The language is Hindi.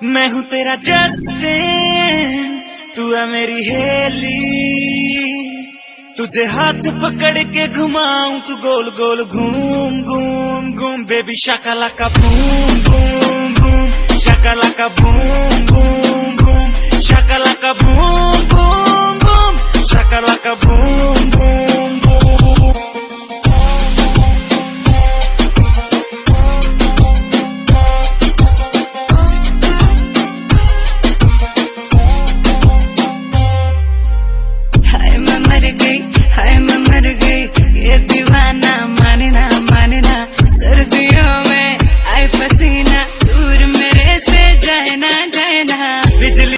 मैं हूँ तेरा जस्टिन, तू है मेरी हेली। तुझे हाथ पकड़ के घुमाऊं, तू गोल गोल घूम घूम घूम। Baby Shakalaka boom boom boom, Shakalaka boom boom.